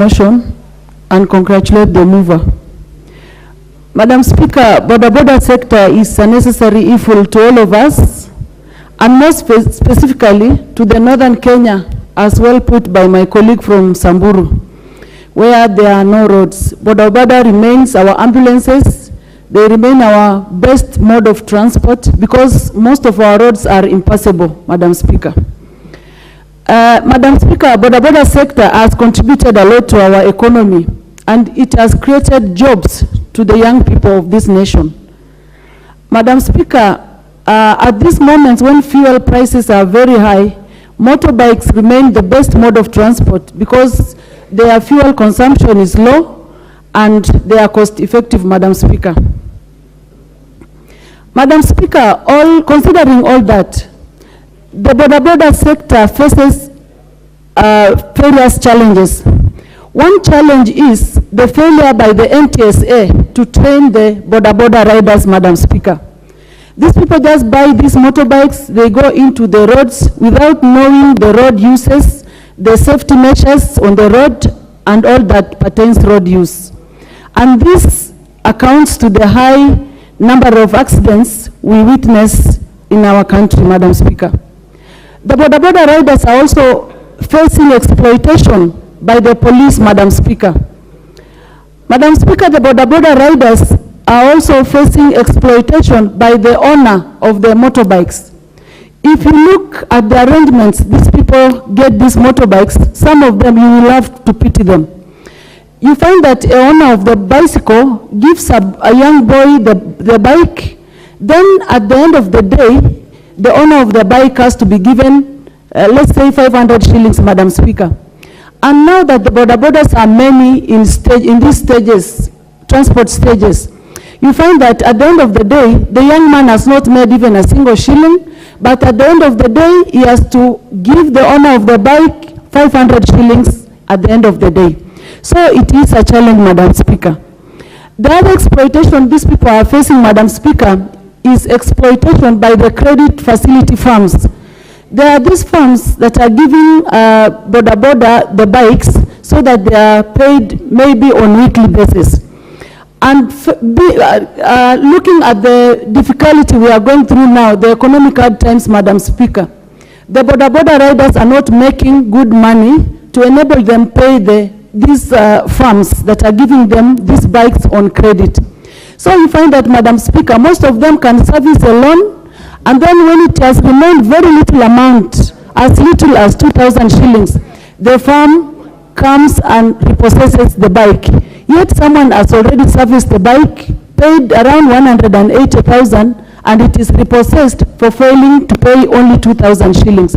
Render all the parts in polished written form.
motion and congratulate the mover. Madam Speaker, Boda sector is a necessary evil to all of us, and more specifically to the northern Kenya, as well put by my colleague from Samburu, where there are no roads. Boda remains our ambulances. They remain our best mode of transport because most of our roads are impassable, Madam Speaker. Madam Speaker, Boda sector has contributed a lot to our economy, and it has created jobs to the young people of this nation. Madam Speaker, at this moment when fuel prices are very high, motorbikes remain the best mode of transport because their fuel consumption is low and they are cost effective, Madam Speaker. Madam Speaker, considering all that, the Boda sector faces various challenges. One challenge is the failure by the NTSA to train the Boda riders, Madam Speaker. These people just buy these motorbikes, they go into the roads without knowing the road uses, the safety measures on the road, and all that pertains road use. And this accounts to the high number of accidents we witness in our country, Madam Speaker. The Boda riders are also facing exploitation by the police, Madam Speaker. Madam Speaker, the Boda riders are also facing exploitation by the owner of the motorbikes. If you look at the arrangements these people get these motorbikes, some of them you will have to pity them. You find that a owner of the bicycle gives a young boy the bike, then at the end of the day, the owner of the bike has to be given, let's say 500 shillings, Madam Speaker. And now that the Bodas are many in these stages, transport stages, you find that at the end of the day, the young man has not made even a single shilling, but at the end of the day, he has to give the owner of the bike 500 shillings at the end of the day. So it is a challenge, Madam Speaker. The other exploitation these people are facing, Madam Speaker, is exploitation by the credit facility firms. There are these firms that are giving Boda the bikes so that they are paid maybe on weekly basis. And looking at the difficulty we are going through now, the economic hard times, Madam Speaker, the Boda riders are not making good money to enable them pay these firms that are giving them these bikes on credit. So you find that, Madam Speaker, most of them can service a loan, and then when it has remained very little amount, as little as 2,000 shillings, the firm comes and repossesses the bike. Yet someone has already serviced the bike, paid around 180,000, and it is repossessed for failing to pay only 2,000 shillings.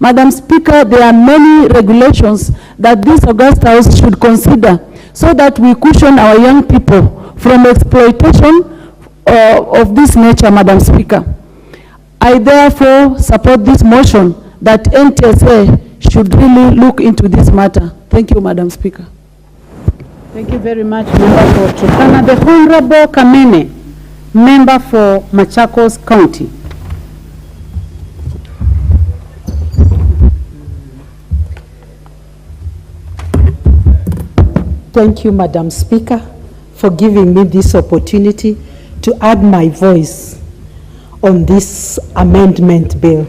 Madam Speaker, there are many regulations that this August House should consider so that we cushion our young people from exploitation of this nature, Madam Speaker. I therefore support this motion that NTSA should really look into this matter. Thank you, Madam Speaker. Thank you very much, Member for Turkana. The Honorable Kamene, Member for Machakos County. Thank you, Madam Speaker, for giving me this opportunity to add my voice on this amendment bill.